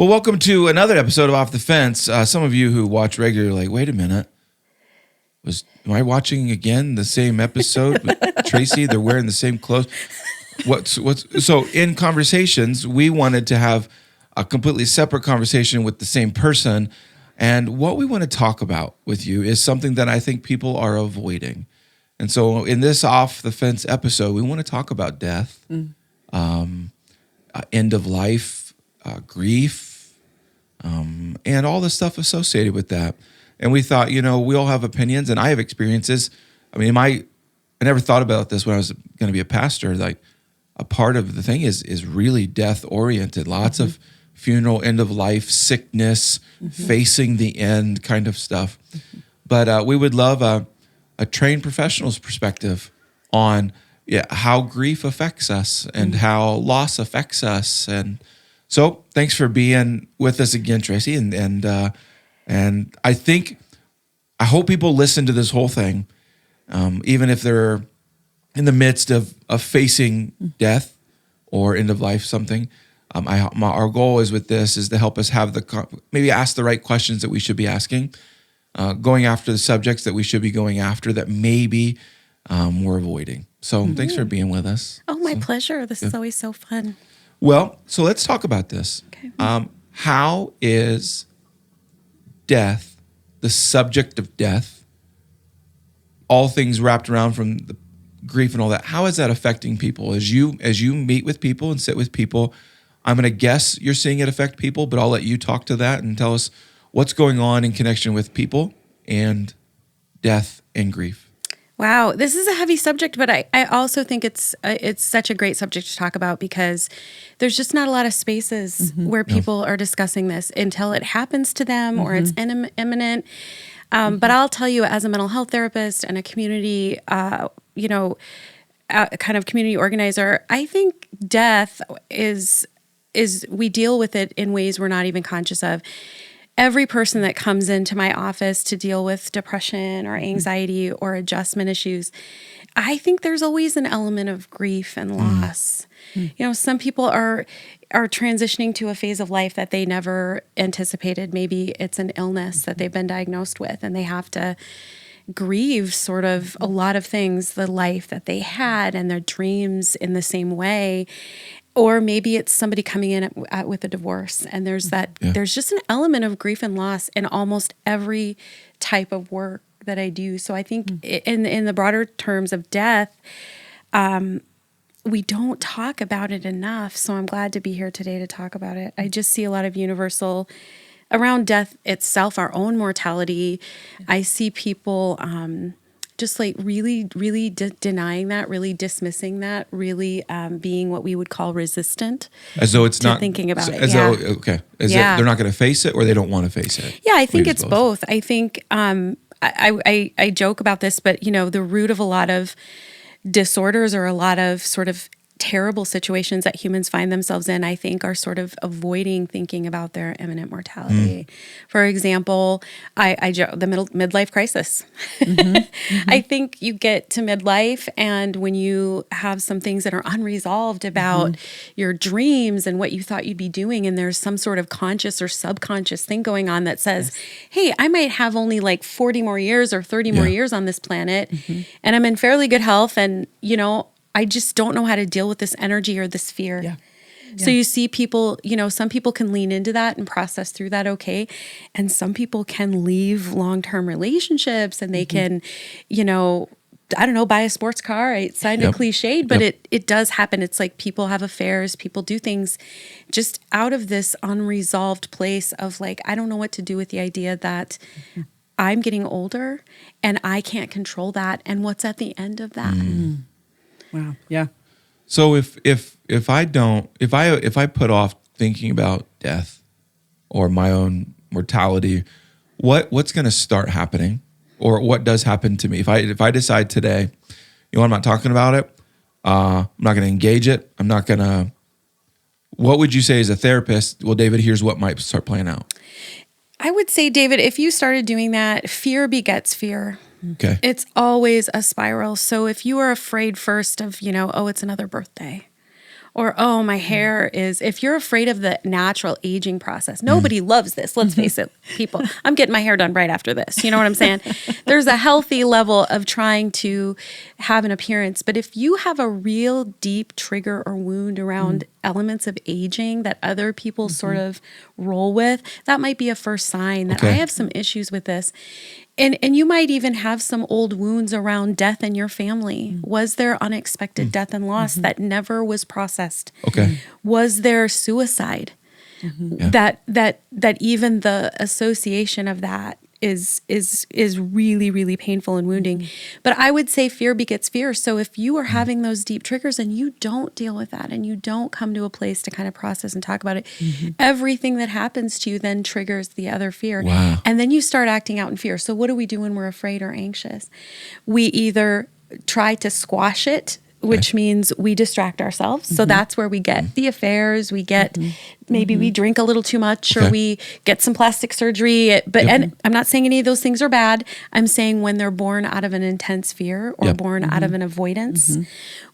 Well, welcome to another episode of Off the Fence. Some of you who watch regularly are like, wait a minute. Am I watching again the same episode with Tracy? They're wearing the same clothes. So in conversations, we wanted to have a completely separate conversation with the same person. And what we want to talk about with you is something that I think people are avoiding. And so in this Off the Fence episode, we want to talk about death, end of life, grief, and all the stuff associated with that. And we thought, we all have opinions, and I have experiences. I mean, I never thought about this when I was going to be a pastor. Like, a part of the thing is really death oriented. Lots of funeral, end of life, sickness, facing the end kind of stuff. But we would love a trained professional's perspective on how grief affects us and how loss affects us. And so thanks for being with us again, Tracy. And I hope people listen to this whole thing, even if they're in the midst of facing death or end of life, something. Our goal is with this is to help us have maybe ask the right questions that we should be asking, going after the subjects that we should be going after that maybe we're avoiding. So thanks for being with us. Oh, my pleasure. This is always so fun. Well, so let's talk about this. Okay. How is death, the subject of death, all things wrapped around from the grief and all that, how is that affecting people? As you meet with people and sit with people, I'm going to guess you're seeing it affect people, but I'll let you talk to that and tell us what's going on in connection with people and death and grief. Wow, this is a heavy subject, but I also think it's such a great subject to talk about because there's just not a lot of spaces where people are discussing this until it happens to them or it's imminent. But I'll tell you, as a mental health therapist and a community, kind of community organizer, I think death is we deal with it in ways we're not even conscious of. Every person that comes into my office to deal with depression or anxiety or adjustment issues, I think there's always an element of grief and loss. Some people are transitioning to a phase of life that they never anticipated. Maybe it's an illness that they've been diagnosed with, and they have to grieve sort of a lot of things, the life that they had and their dreams in the same way. Or maybe it's somebody coming in with a divorce, and there's just an element of grief and loss in almost every type of work that I do. So I think in the broader terms of death, we don't talk about it enough. So I'm glad to be here today to talk about it. I just see a lot of universal around death itself, our own mortality. I see people just like really, really denying that, really dismissing that, really being what we would call resistant. As though it's not thinking about it. Though they're not going to face it, or they don't want to face it. Yeah, I think it's both. I think I joke about this, but the root of a lot of disorders or a lot of sort of terrible situations that humans find themselves in, I think, are sort of avoiding thinking about their imminent mortality. For example, I joke, the midlife crisis. I think you get to midlife, and when you have some things that are unresolved about your dreams and what you thought you'd be doing, and there's some sort of conscious or subconscious thing going on that says, hey, I might have only like 40 more years or 30 more years on this planet, and I'm in fairly good health, and I just don't know how to deal with this energy or this fear. Yeah. So you see people, some people can lean into that and process through that okay. And some people can leave long-term relationships, and they can, buy a sports car. It's kind of cliched, but it does happen. It's like people have affairs, people do things just out of this unresolved place of like, I don't know what to do with the idea that I'm getting older and I can't control that. And what's at the end of that? Wow. Yeah. So if I put off thinking about death or my own mortality, what's going to start happening, or what does happen to me if I decide today, I'm not talking about it. I'm not going to engage it. I'm not going to. What would you say as a therapist? Well, David, here's what might start playing out. I would say, David, if you started doing that, fear begets fear. Okay. It's always a spiral. So if you are afraid first of, it's another birthday, Or, oh, my hair is, if you're afraid of the natural aging process, nobody loves this. Let's face it, people. I'm getting my hair done right after this. You know what I'm saying? There's a healthy level of trying to have an appearance. But if you have a real deep trigger or wound around elements of aging that other people sort of roll with, that might be a first sign that I have some issues with this. And you might even have some old wounds around death in your family. Was there unexpected death and loss that never was processed? Okay. Was there suicide? Yeah. That even the association of that is really, really painful and wounding. But I would say fear begets fear. So if you are having those deep triggers and you don't deal with that and you don't come to a place to kind of process and talk about it, everything that happens to you then triggers the other fear. Wow. And then you start acting out in fear. So what do we do when we're afraid or anxious? We either try to squash it, which means we distract ourselves. So that's where we get the affairs, we get maybe we drink a little too much or we get some plastic surgery. But and I'm not saying any of those things are bad. I'm saying when they're born out of an intense fear or born out of an avoidance,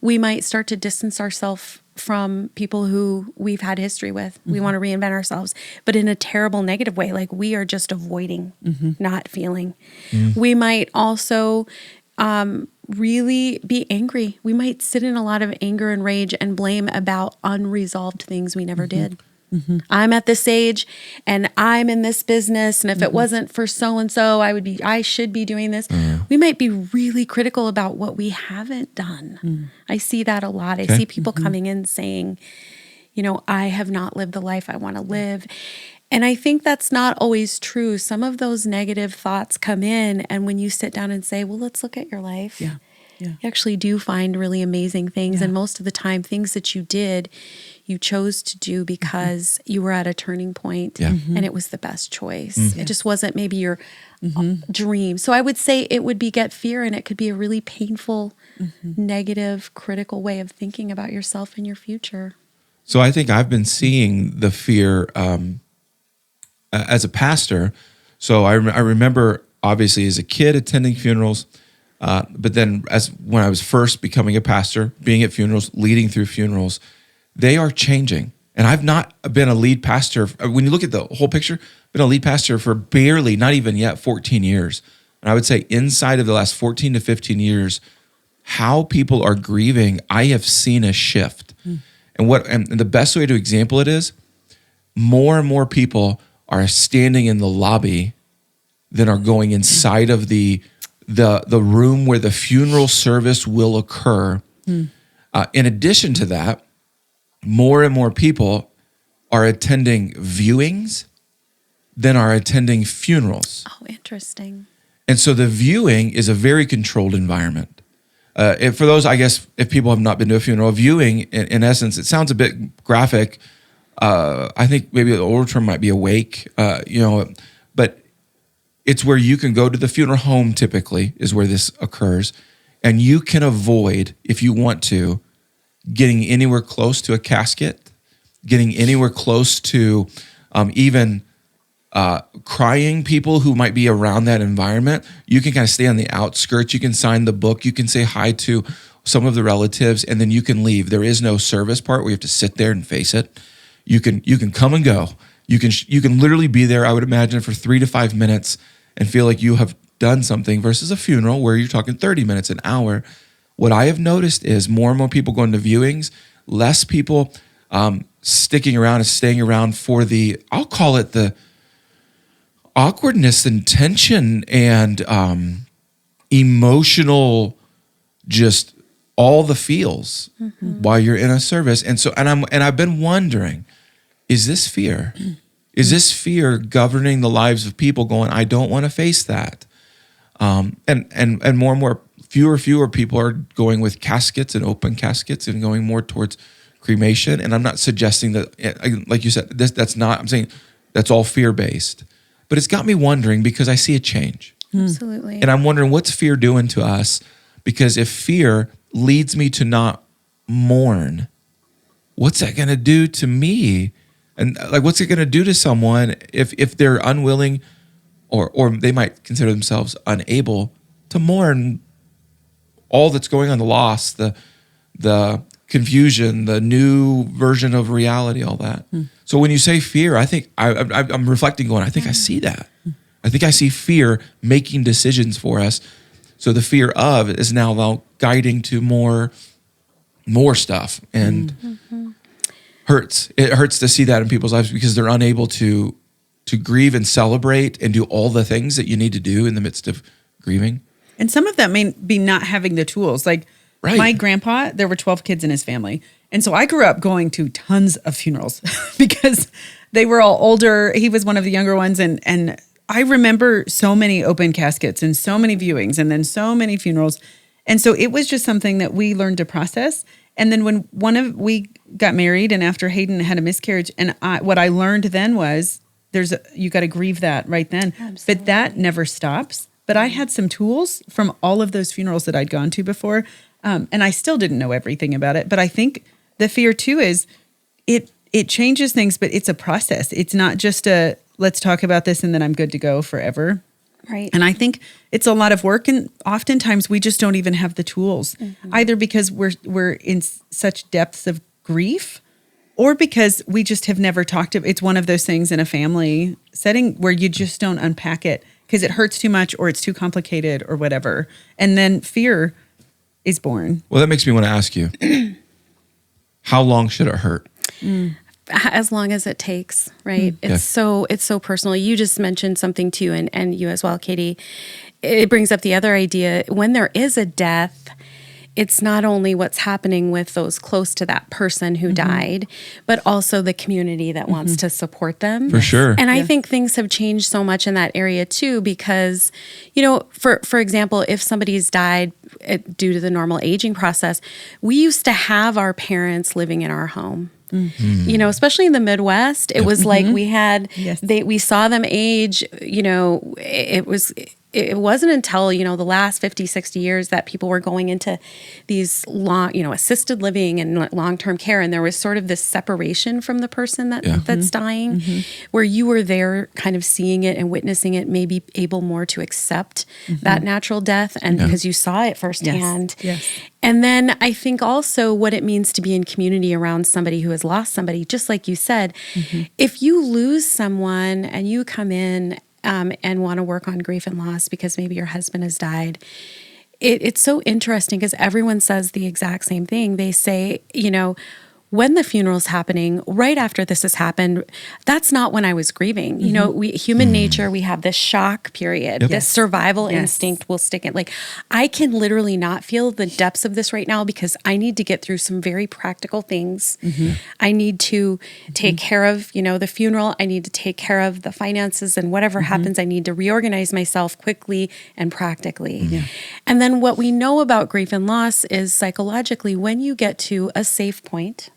we might start to distance ourselves from people who we've had history with. We want to reinvent ourselves, but in a terrible negative way. Like we are just avoiding, not feeling. We might also really be angry. We might sit in a lot of anger and rage and blame about unresolved things we never did. I'm at this age and I'm in this business. And if it wasn't for so-and-so, I should be doing this. We might be really critical about what we haven't done. I see that a lot. I see people coming in saying, you know, I have not lived the life I want to live. And I think that's not always true. Some of those negative thoughts come in, and when you sit down and say, well, let's look at your life, you actually do find really amazing things. And most of the time, things that you did, you chose to do because you were at a turning point and it was the best choice. It just wasn't maybe your dream. So I would say it would beget fear, and it could be a really painful, negative, critical way of thinking about yourself and your future. So I think I've been seeing the fear as a pastor. So I remember obviously as a kid attending funerals, but then when I was first becoming a pastor, being at funerals, leading through funerals, they are changing. And I've not been a lead pastor. When you look at the whole picture, I've been a lead pastor for barely, not even yet, 14 years. And I would say inside of the last 14 to 15 years, how people are grieving, I have seen a shift. And the best way to example it is more and more people are standing in the lobby than are going inside of the room where the funeral service will occur. In addition to that, more and more people are attending viewings than are attending funerals. Oh, interesting. And so the viewing is a very controlled environment. For those, I guess, if people have not been to a funeral, viewing, in essence, it sounds a bit graphic. I think maybe the older term might be a wake, but it's where you can go to the funeral home, typically, is where this occurs. And you can avoid, if you want to, getting anywhere close to a casket, getting anywhere close to even crying people who might be around that environment. You can kind of stay on the outskirts. You can sign the book. You can say hi to some of the relatives, and then you can leave. There is no service part where you have to sit there and face it. You can come and go. You can literally be there, I would imagine, for 3 to 5 minutes and feel like you have done something versus a funeral where you're talking 30 minutes, an hour. What I have noticed is more and more people going to viewings, less people sticking around and staying around for I'll call it the awkwardness and tension and emotional, just all the feels while you're in a service. And I've been wondering, is this fear? Is this fear governing the lives of people going, I don't want to face that? And more, fewer people are going with caskets and open caskets and going more towards cremation. And I'm not suggesting that, like you said, I'm saying that's all fear-based. But it's got me wondering because I see a change. Absolutely. And I'm wondering, what's fear doing to us? Because if fear leads me to not mourn, what's that going to do to me? And like, what's it going to do to someone if they're unwilling or they might consider themselves unable to mourn all that's going on, the loss, the confusion, the new version of reality, all that. So when you say fear, I think I'm reflecting going, I think I see that. I think I see fear making decisions for us. So the fear of is now guiding to more stuff, and hurts. It hurts to see that in people's lives because they're unable to grieve and celebrate and do all the things that you need to do in the midst of grieving. And some of that may be not having the tools. Like my grandpa, there were 12 kids in his family. And so I grew up going to tons of funerals because they were all older. He was one of the younger ones. And I remember so many open caskets and so many viewings and then so many funerals. And so it was just something that we learned to process. And then when we got married and after Hayden had a miscarriage, and what I learned then was you got to grieve that right then. Absolutely. But that never stops. But I had some tools from all of those funerals that I'd gone to before. And I still didn't know everything about it. But I think the fear too is it changes things, but it's a process. It's not just let's talk about this and then I'm good to go forever. Right. And I think it's a lot of work, and oftentimes we just don't even have the tools, either because we're in such depths of grief, or because we just have never talked about. It's one of those things in a family setting where you just don't unpack it because it hurts too much or it's too complicated or whatever. And then fear is born. Well, that makes me want to ask you, how long should it hurt? As long as it takes, right? It's so personal. You just mentioned something too, and you as well, Katie. It brings up the other idea. When there is a death, it's not only what's happening with those close to that person who died, but also the community that wants to support them. For sure. And I think things have changed so much in that area too, because, for example, if somebody's died due to the normal aging process, we used to have our parents living in our home. Especially in the Midwest, it was like we had, we saw them age, it wasn't until, the last 50, 60 years that people were going into these long, assisted living and long-term care. And there was sort of this separation from the person that's dying, where you were there kind of seeing it and witnessing it, maybe able more to accept that natural death. And because you saw it firsthand. Yes. And then I think also what it means to be in community around somebody who has lost somebody, just like you said, if you lose someone and you come in and want to work on grief and loss because maybe your husband has died, it's so interesting because everyone says the exact same thing. They say, when the funeral's happening, right after this has happened, that's not when I was grieving. Human nature, we have this shock period, this survival instinct will stick in. Like, I can literally not feel the depths of this right now because I need to get through some very practical things. I need to take care of, the funeral. I need to take care of the finances, and whatever happens, I need to reorganize myself quickly and practically. And then what we know about grief and loss is psychologically, when you get to a safe point,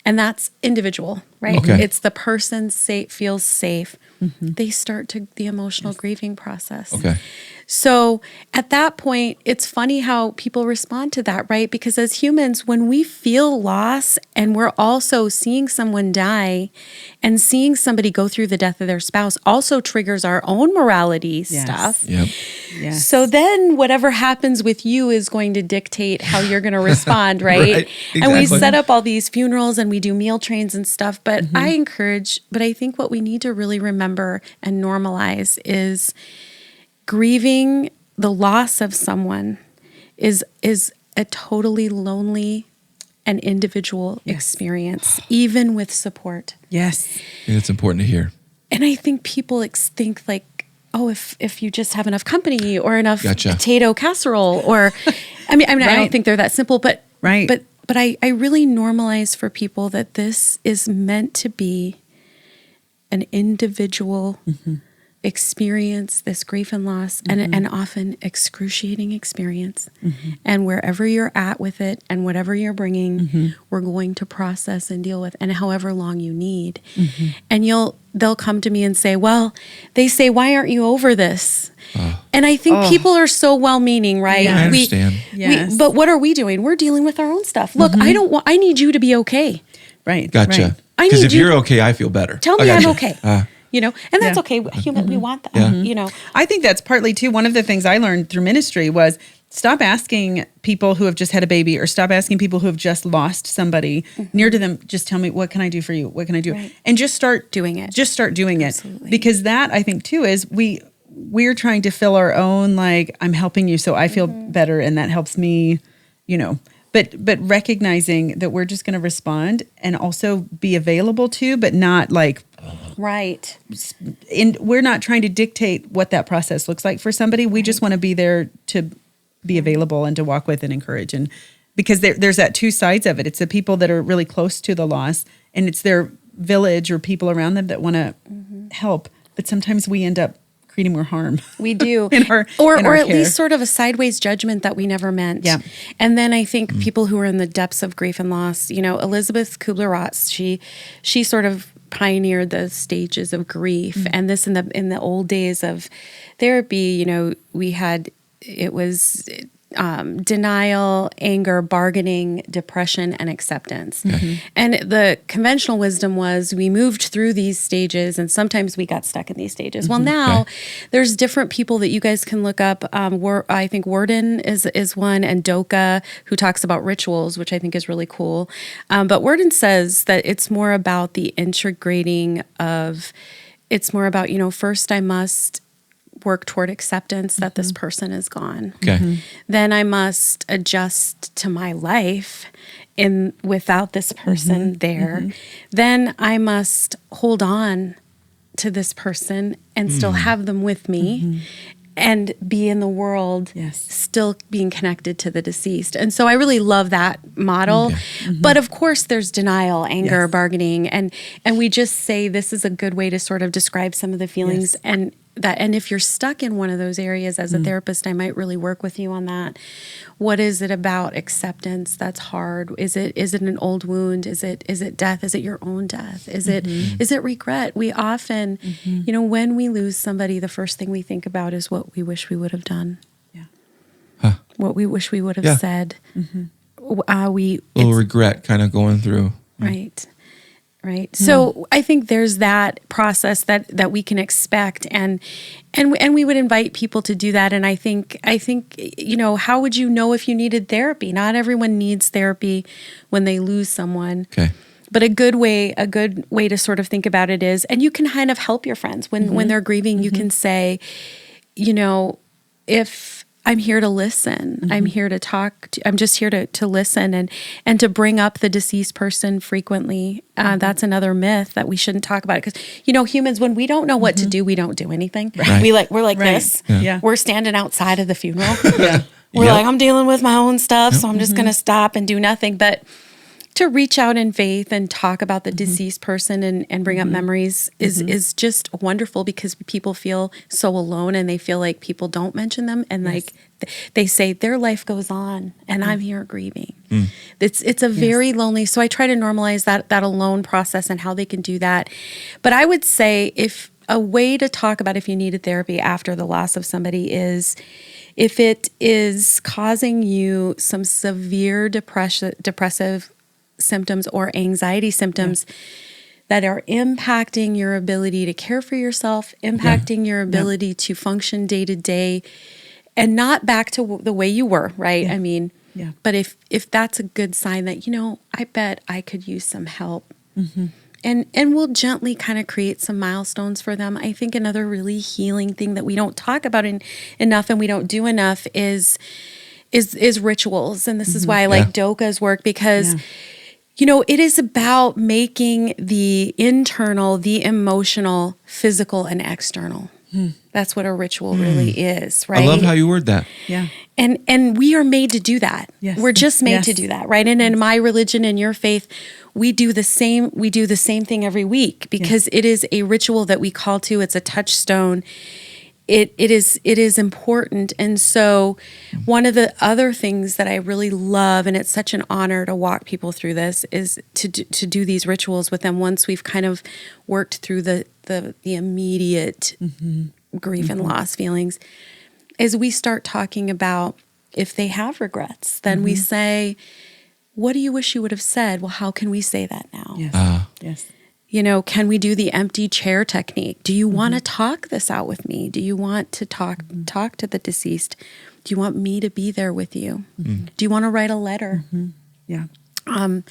and that's individual, right? Okay. It's the person feels safe. They start the emotional grieving process. Okay. So at that point, it's funny how people respond to that, right? Because as humans, when we feel loss and we're also seeing someone die and seeing somebody go through the death of their spouse also triggers our own morality stuff. Yes. So then whatever happens with you is going to dictate how you're going to respond, right? Exactly. And we set up all these funerals and we do meal trains and stuff, but I think what we need to really remember and normalize is grieving the loss of someone is a totally lonely and individual experience, even with support. Yes. And it's important to hear. And I think people think like, oh, if you just have enough company or enough potato casserole, or I don't think they're that simple, but but I really normalize for people that this is meant to be an individual experience, this grief and loss, and often excruciating experience. And wherever you're at with it and whatever you're bringing, we're going to process and deal with, and however long you need. And they'll come to me and say, well, they say, why aren't you over this? And I think people are so well-meaning, right? I understand. But what are we doing? We're dealing with our own stuff. Look, I need you to be okay. Right. Gotcha. Right. Because if you're okay, I feel better. Tell me I'm okay. And that's okay. We want that, I think that's partly too, one of the things I learned through ministry was Stop asking people who have just had a baby, or stop asking people who have just lost somebody near to them. Just tell me, what can I do for you? What can I do? Right. And just start Doing it. Just start doing Absolutely. it. Because that, I think too, is we're trying to fill our own, like, I'm helping you so I feel better and that helps me, but recognizing that we're just going to respond and also be available to, but not like, Right. and we're not trying to dictate what that process looks like for somebody. We just want to be there to be available and to walk with and encourage. And because there's that two sides of it. It's the people that are really close to the loss, and it's their village or people around them that want to help. But sometimes we end up creating more harm. We do. Or at least sort of a sideways judgment that we never meant. Yeah. And then I think people who are in the depths of grief and loss, Elizabeth Kubler-Ross, she sort of pioneered the stages of grief. And this in the old days of therapy, it was denial, anger, bargaining, depression, and acceptance. And the conventional wisdom was we moved through these stages, and sometimes we got stuck in these stages. Well, now there's different people that you guys can look up. I think Worden is one, and Doka, who talks about rituals, which I think is really cool. But Worden says that it's more about the integrating of, it's more about, first I must work toward acceptance that this person is gone. Okay. Then I must adjust to my life without this person there. Then I must hold on to this person and still have them with me and be in the world still being connected to the deceased. And so I really love that model. But of course there's denial, anger, bargaining, and we just say this is a good way to sort of describe some of the feelings and if you're stuck in one of those areas as a therapist, I might really work with you on that. What is it about acceptance that's hard? Is it an old wound? Is it death? Is it your own death? Is it regret? We often, when we lose somebody, the first thing we think about is what we wish we would have done. Yeah. What we wish we would have said. Little regret kind of going through. Right. Right. So I think there's that process that we can expect, and we would invite people to do that. And I think how would you know if you needed therapy? Not everyone needs therapy when they lose someone. Okay. But a good way to sort of think about it is, and you can kind of help your friends when they're grieving. You can say, if I'm here to listen. I'm here to talk. I'm just here to listen and to bring up the deceased person frequently. That's another myth that we shouldn't talk about. Because humans, when we don't know what to do, we don't do anything. Right. We're like this. Yeah. We're standing outside of the funeral. Yeah. We're like, I'm dealing with my own stuff, so I'm just going to stop and do nothing. But to reach out in faith and talk about the deceased person and bring up memories is just wonderful, because people feel so alone and they feel like people don't mention them, and like they say their life goes on and I'm here grieving. It's a very lonely, so I try to normalize that alone process and how they can do that. But I would say if a way to talk about if you needed therapy after the loss of somebody is if it is causing you some severe depressive symptoms or anxiety symptoms that are impacting your ability to care for yourself, impacting your ability to function day to day, and not back to the way you were, right? I mean, but if that's a good sign that, I bet I could use some help. And we'll gently kind of create some milestones for them. I think another really healing thing that we don't talk about enough and we don't do enough is rituals. And this is why I like Doka's work, because it is about making the internal, the emotional, physical, and external. That's what a ritual really is, right? I love how you word that. Yeah. And we are made to do that. Yes. We're just made to do that, right? And in my religion and your faith, we do the same thing every week, because it is a ritual that we call to. It's a touchstone. It is important. And so one of the other things that I really love, and it's such an honor to walk people through this, is to do these rituals with them once we've kind of worked through the immediate grief and loss feelings, is we start talking about if they have regrets, then we say, what do you wish you would have said? Well, how can we say that now? Yes. Yes. Can we do the empty chair technique? Do you want to talk this out with me? Do you want to talk to the deceased? Do you want me to be there with you? Do you want to write a letter? Yeah. And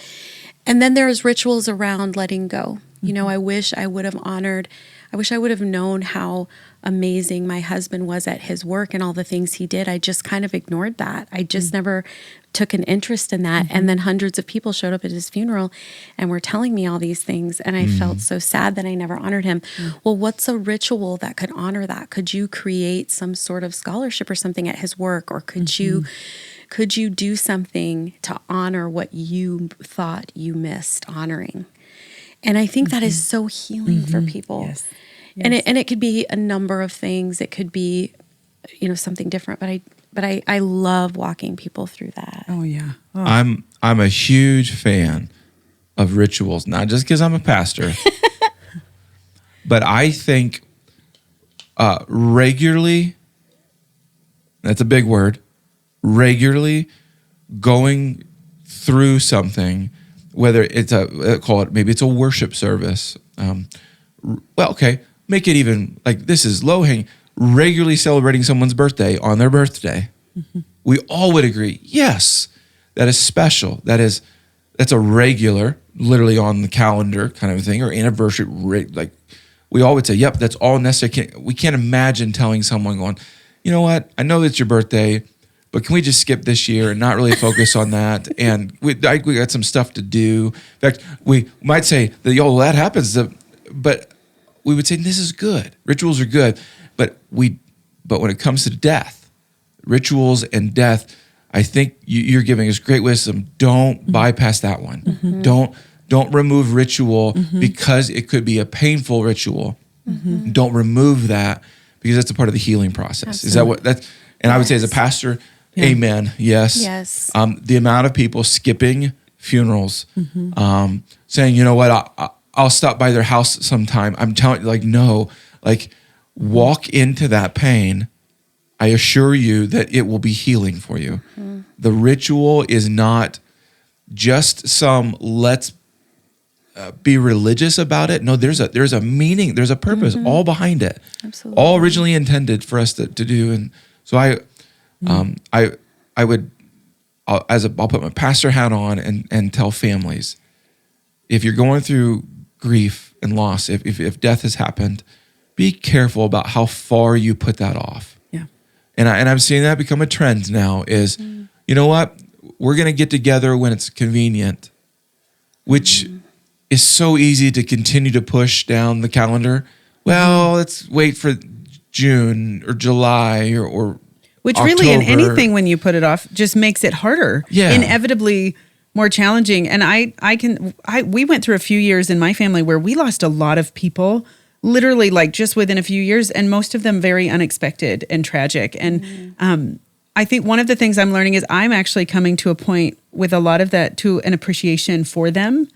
then there's rituals around letting go. I wish I would have known how amazing my husband was at his work and all the things he did. I just kind of ignored that. I just never took an interest in that. And then hundreds of people showed up at his funeral and were telling me all these things. And I felt so sad that I never honored him. Well, what's a ritual that could honor that? Could you create some sort of scholarship or something at his work? Or could you do something to honor what you thought you missed honoring? And I think that is so healing for people. Yes. And it could be a number of things. It could be, something different. But I love walking people through that. Oh yeah. Oh. I'm a huge fan of rituals, not just because I'm a pastor, but I think regularly. That's a big word. Regularly going through something, whether it's maybe it's a worship service. Make it even like this is low hanging. Regularly celebrating someone's birthday on their birthday. We all would agree, yes, that is special. That's a regular, literally on the calendar kind of thing, or anniversary. Like we all would say, yep, that's all necessary. We can't imagine telling someone going, you know what? I know it's your birthday, but can we just skip this year and not really focus on that? And we got some stuff to do. In fact, we might say that, that happens. But we would say this is good. Rituals are good, but when it comes to death, rituals and death, I think you're giving us great wisdom. Don't bypass that one. Don't remove ritual because it could be a painful ritual. Don't remove that because that's a part of the healing process. Absolutely. Is that what that's? And I would say as a pastor, amen. Yes. Yes. The amount of people skipping funerals, saying, you know what, I'll stop by their house sometime. I'm telling you, no, walk into that pain. I assure you that it will be healing for you. The ritual is not just some let's be religious about it. No, there's a meaning, there's a purpose all behind it. Absolutely. All originally intended for us to do. And so I'll put my pastor hat on and tell families, if you're going through grief and loss, if death has happened, be careful about how far you put that off. Yeah. And I'm seeing that become a trend now is, you know what? We're going to get together when it's convenient, which is so easy to continue to push down the calendar. Well, let's wait for June or July or which October. Really in anything when you put it off just makes it harder. Yeah. Inevitably more challenging. And we went through a few years in my family where we lost a lot of people, literally just within a few years, and most of them very unexpected and tragic. And I think one of the things I'm learning is I'm actually coming to a point with a lot of that to an appreciation for them,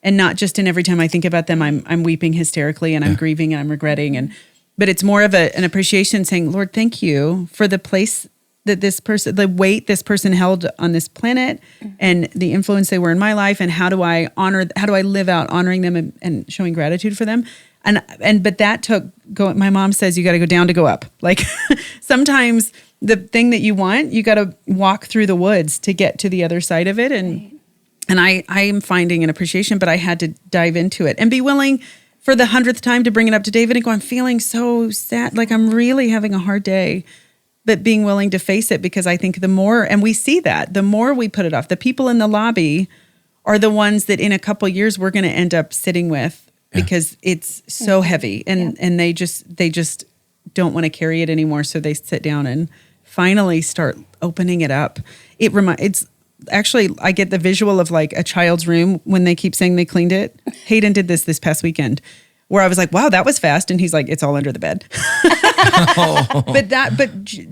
and not just in every time I think about them, I'm weeping hysterically and I'm grieving and I'm regretting. But it's more of an appreciation saying, Lord, thank you for the place that the weight this person held on this planet and the influence they were in my life, and how do I live out honoring them and showing gratitude for them. But that took my mom says you got to go down to go up. Sometimes the thing that you want, you got to walk through the woods to get to the other side of it. And I am finding an appreciation, but I had to dive into it and be willing for the 100th time to bring it up to David and go, I'm feeling so sad. I'm really having a hard day. But being willing to face it, because I think the more we put it off, the people in the lobby are the ones that in a couple of years we're going to end up sitting with because it's so heavy and they just don't want to carry it anymore. So they sit down and finally start opening it up. It's actually, I get the visual of a child's room when they keep saying they cleaned it. Hayden did this past weekend, where I was like, wow, that was fast. And he's like, it's all under the bed.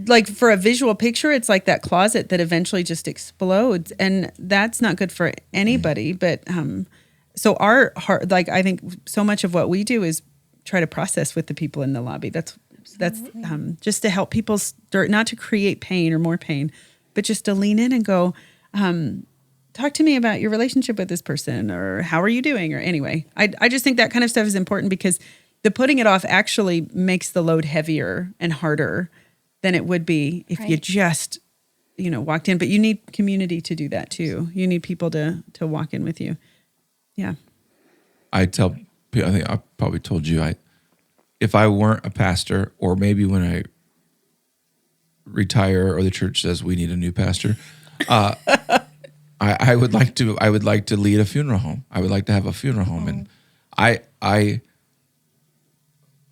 But for a visual picture, it's like that closet that eventually just explodes. And that's not good for anybody. But so our heart, I think so much of what we do is try to process with the people in the lobby. That's just to help people start, not to create pain or more pain, but just to lean in and go, talk to me about your relationship with this person, or how are you doing? Or anyway, I just think that kind of stuff is important, because the putting it off actually makes the load heavier and harder than it would be if you just, walked in. But you need community to do that too. You need people to walk in with you. Yeah. I tell people, I think I probably told you, if I weren't a pastor, or maybe when I retire or the church says we need a new pastor, I would like to lead a funeral home. I would like to have a funeral home. And I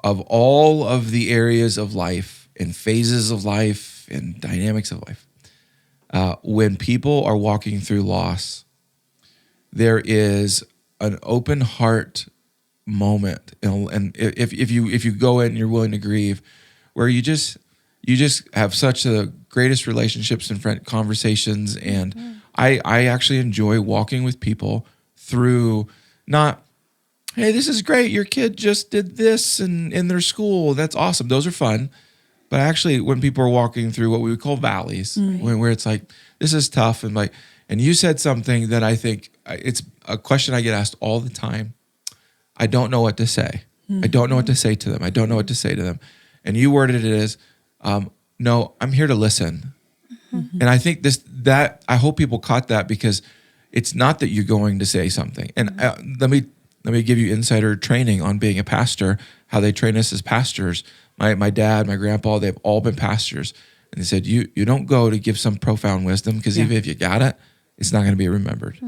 of all of the areas of life and phases of life and dynamics of life, when people are walking through loss, there is an open heart moment. And if you go in and you're willing to grieve, where you just have such the greatest relationships and conversations. And I actually enjoy walking with people through, not, hey, this is great, your kid just did this in their school, that's awesome, those are fun. But actually, when people are walking through what we would call valleys, where it's like, this is tough, and you said something that I think, it's a question I get asked all the time. I don't know what to say. I don't know what to say to them. I don't know what to say to them. And you worded it as, no, I'm here to listen. And I think I hope people caught that, because it's not that you're going to say something. And let me give you insider training on being a pastor, how they train us as pastors. My dad, my grandpa, they've all been pastors. And they said, you don't go to give some profound wisdom, because even if you got it, it's not going to be remembered.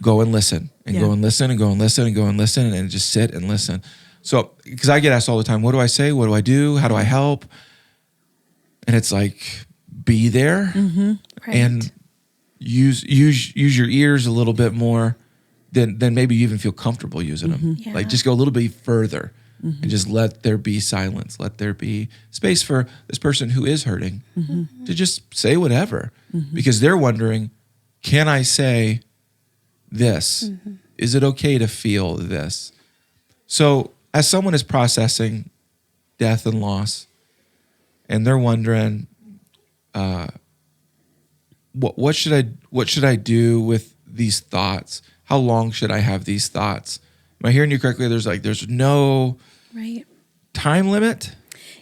Go and listen, and go and listen, and go and listen, and go and listen, and just sit and listen. So, because I get asked all the time, what do I say? What do I do? How do I help? And it's like, be there and use your ears a little bit more than maybe you even feel comfortable using them. Yeah. Like, just go a little bit further and just let there be silence. Let there be space for this person who is hurting to just say whatever, because they're wondering, can I say this? Is it okay to feel this? So as someone is processing death and loss, and they're wondering, what should I do with these thoughts? How long should I have these thoughts? Am I hearing you correctly? There's no time limit.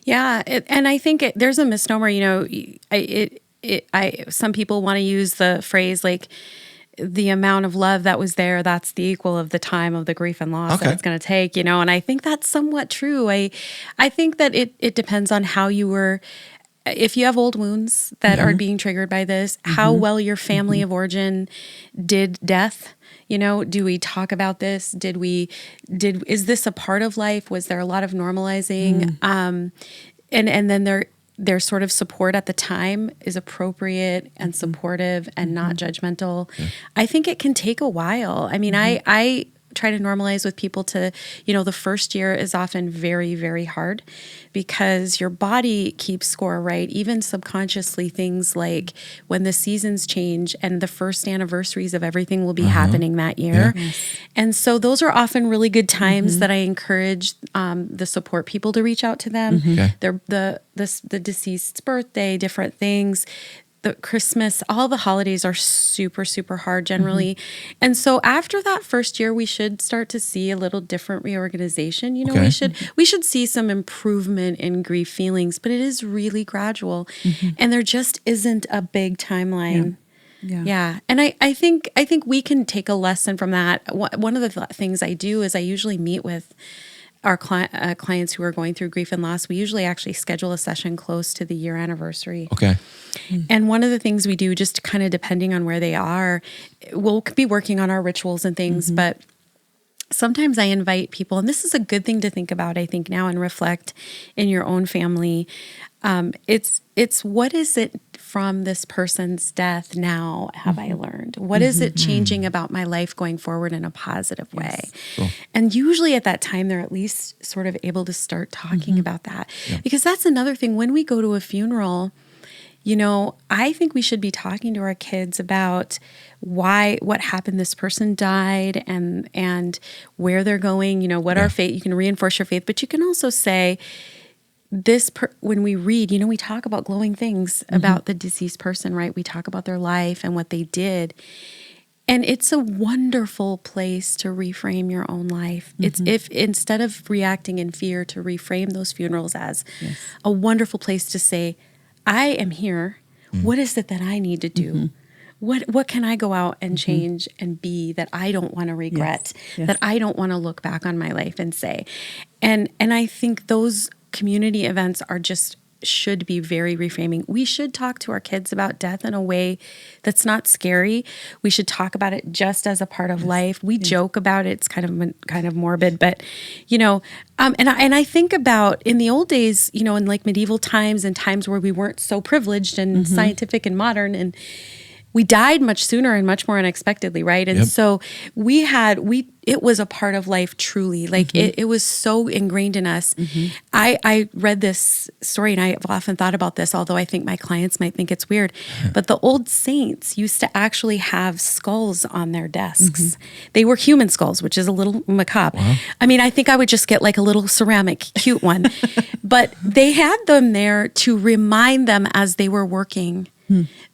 Yeah, and I think there's a misnomer. Some people want to use the phrase like, the amount of love that was there, that's the equal of the time of the grief and loss that it's going to take, and I think that's somewhat true. I think that it depends on how you were, if you have old wounds that are being triggered by this, how well your family of origin did death. Do we talk about this? Is this a part of life? Was there a lot of normalizing? And then their sort of support at the time is appropriate and supportive and not judgmental. Yeah. I think it can take a while. I mean, I try to normalize with people to, the first year is often very, very hard, because your body keeps score, right? Even subconsciously, things like when the seasons change and the first anniversaries of everything will be happening that year. Yeah. Yes. And so those are often really good times that I encourage the support people to reach out to them. They're the deceased's birthday, different things. The Christmas, all the holidays are super, super hard generally. And so after that first year, we should start to see a little different reorganization. We should see some improvement in grief feelings, but it is really gradual. And there just isn't a big timeline. Yeah. And I think we can take a lesson from that. One of the things I do is I usually meet with our clients who are going through grief and loss. We usually actually schedule a session close to the year anniversary. Okay. And one of the things we do, just kind of depending on where they are, we'll be working on our rituals and things, but sometimes I invite people, and this is a good thing to think about, I think, now, and reflect in your own family. It's what is it from this person's death now have I learned? What is it changing about my life going forward in a positive way? Cool. And usually at that time, they're at least sort of able to start talking about that. Yeah. Because that's another thing. When we go to a funeral, I think we should be talking to our kids about what happened. This person died, and where they're going. What our faith. You can reinforce your faith, but you can also say, when we read, we talk about glowing things about the deceased person, right? We talk about their life and what they did. And it's a wonderful place to reframe your own life. It's if instead of reacting in fear, to reframe those funerals as a wonderful place to say, I am here. What is it that I need to do? What can I go out and change and be that I don't want to regret, that I don't want to look back on my life and say. And I think those community events are just should be very reframing. We should talk to our kids about death in a way that's not scary. We should talk about it just as a part of life. We joke about it. It's kind of morbid, but and I think about in the old days, in like medieval times and times where we weren't so privileged and scientific and modern, and we died much sooner and much more unexpectedly, right? And so it was a part of life truly. Like it was so ingrained in us. I read this story, and I've often thought about this, although I think my clients might think it's weird, but the old saints used to actually have skulls on their desks. They were human skulls, which is a little macabre. Wow. I mean, I think I would just get like a little ceramic cute one, but they had them there to remind them as they were working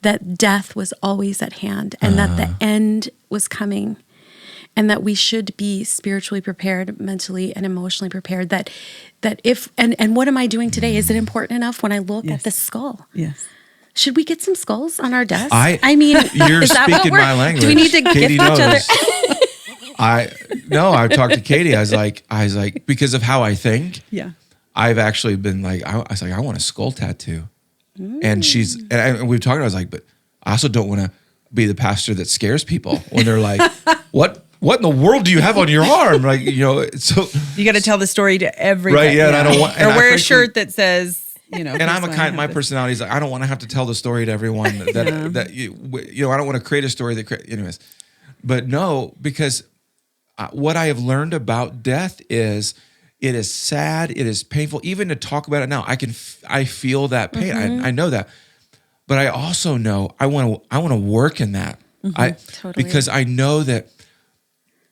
that death was always at hand, and that the end was coming, and that we should be spiritually prepared, mentally and emotionally prepared. That if and what am I doing today? Is it important enough when I look at the skull? Yes. Should we get some skulls on our desk? I mean, you're is that speaking what my language. Do we need to Katie gift each other? I talked to Katie. I was like, because of how I think. Yeah. I've actually been like, I was like, I want a skull tattoo. And we've talked. I was like, but I also don't want to be the pastor that scares people when they're like, what in the world do you have on your arm? Like, so you got to tell the story to everybody. Right. Yeah. And I don't want, or wear a shirt that says, and I'm my personality is like, I don't want to have to tell the story to everyone that I don't want to create a story anyways, but no, because what I have learned about death is, it is sad. It is painful. Even to talk about it now, I feel that pain. I know that, but I also know I want to work in that. Totally. Because I know that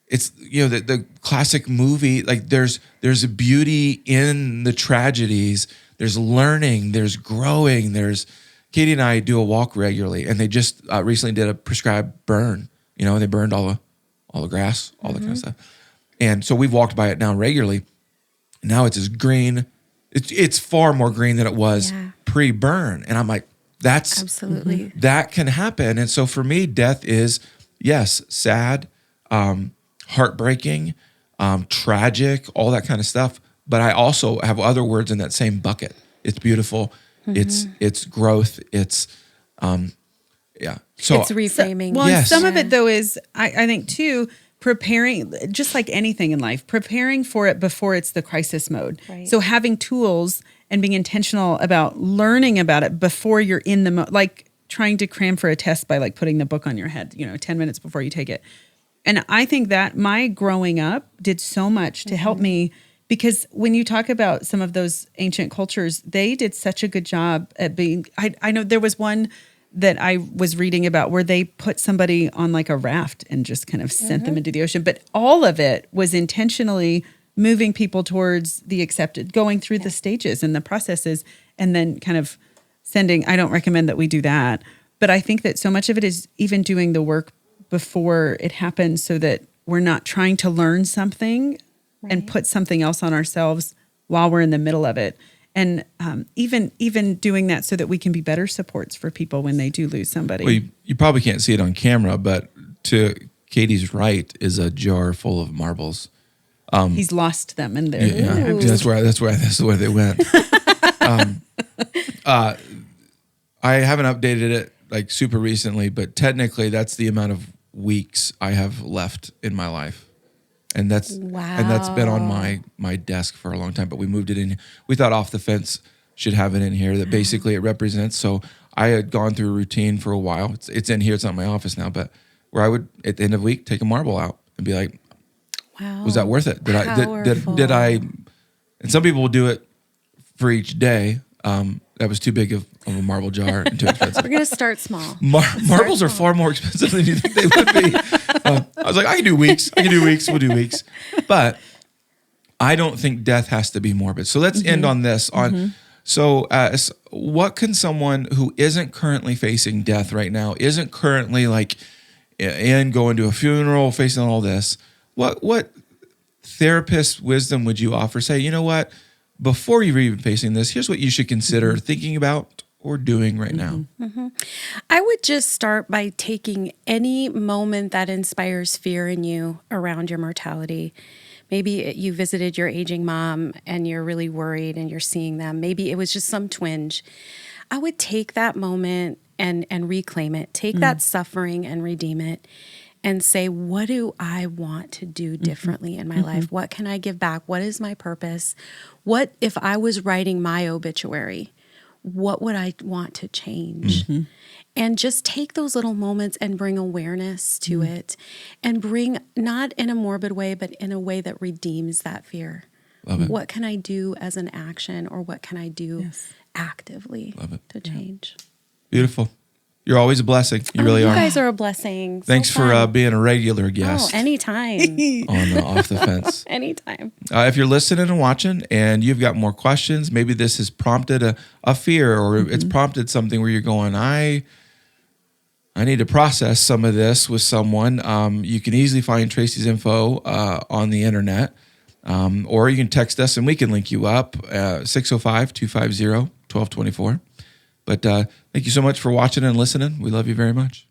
it's the classic movie. Like there's a beauty in the tragedies. There's learning. There's growing. Katie and I do a walk regularly, and they just recently did a prescribed burn. They burned all the grass, all that kind of stuff, and so we've walked by it now regularly. Now it's as green. It's far more green than it was pre-burn. And I'm like, that's absolutely that can happen. And so for me, death is, yes, sad, heartbreaking, tragic, all that kind of stuff. But I also have other words in that same bucket. It's beautiful. It's growth. It's So it's reframing. Some of it though is I think too, preparing, just like anything in life, preparing for it before it's the crisis mode. Right. So having tools and being intentional about learning about it before you're in the like trying to cram for a test by like putting the book on your head, 10 minutes before you take it. And I think that my growing up did so much to help me, because when you talk about some of those ancient cultures, they did such a good job at being, I know there was one that I was reading about where they put somebody on like a raft and just kind of sent them into the ocean. But all of it was intentionally moving people towards the accepted, going through the stages and the processes, and then kind of sending. I don't recommend that we do that, but I think that so much of it is even doing the work before it happens, so that we're not trying to learn something and put something else on ourselves while we're in the middle of it. And even doing that so that we can be better supports for people when they do lose somebody. Well, you probably can't see it on camera, but to Katie's right is a jar full of marbles. He's lost them in there. Yeah, that's where they went. I haven't updated it like super recently, but technically that's the amount of weeks I have left in my life. And that's been on my desk for a long time, but we moved it in. We thought Off the Fence should have it in here, that basically it represents. So I had gone through a routine for a while. It's in here. It's not in my office now, but where I would at the end of the week take a marble out and be like, wow, was that worth it? Did I? And some people will do it for each day. That was too big of a marble jar and too expensive. We're going to start small. Marbles are far more expensive than you think they would be. I was like, I can do weeks. We'll do weeks. But I don't think death has to be morbid. So let's end on this. So what can someone who isn't currently facing death right now, isn't currently like and going to a funeral, facing all this, what therapist wisdom would you offer? Say, you know what, before you're even facing this, here's what you should consider thinking about or doing right now. I would just start by taking any moment that inspires fear in you around your mortality. Maybe you visited your aging mom and you're really worried and you're seeing them. Maybe it was just some twinge. I would take that moment and reclaim it. Take that suffering and redeem it and say, what do I want to do differently in my life? What can I give back? What is my purpose? What if I was writing my obituary? What would I want to change? And just take those little moments and bring awareness to it, and bring, not in a morbid way, but in a way that redeems that fear. Love it. What can I do as an action, or what can I do actively to change? Beautiful. You're always a blessing. You really you are. You guys are a blessing. Thanks so for fun. being a regular guest. Oh, anytime. On Off the Fence. Anytime. If you're listening and watching and you've got more questions, maybe this has prompted a fear, or it's prompted something where you're going, I need to process some of this with someone. You can easily find Tracy's info on the internet, or you can text us and we can link you up, 605-250-1224. But thank you so much for watching and listening. We love you very much.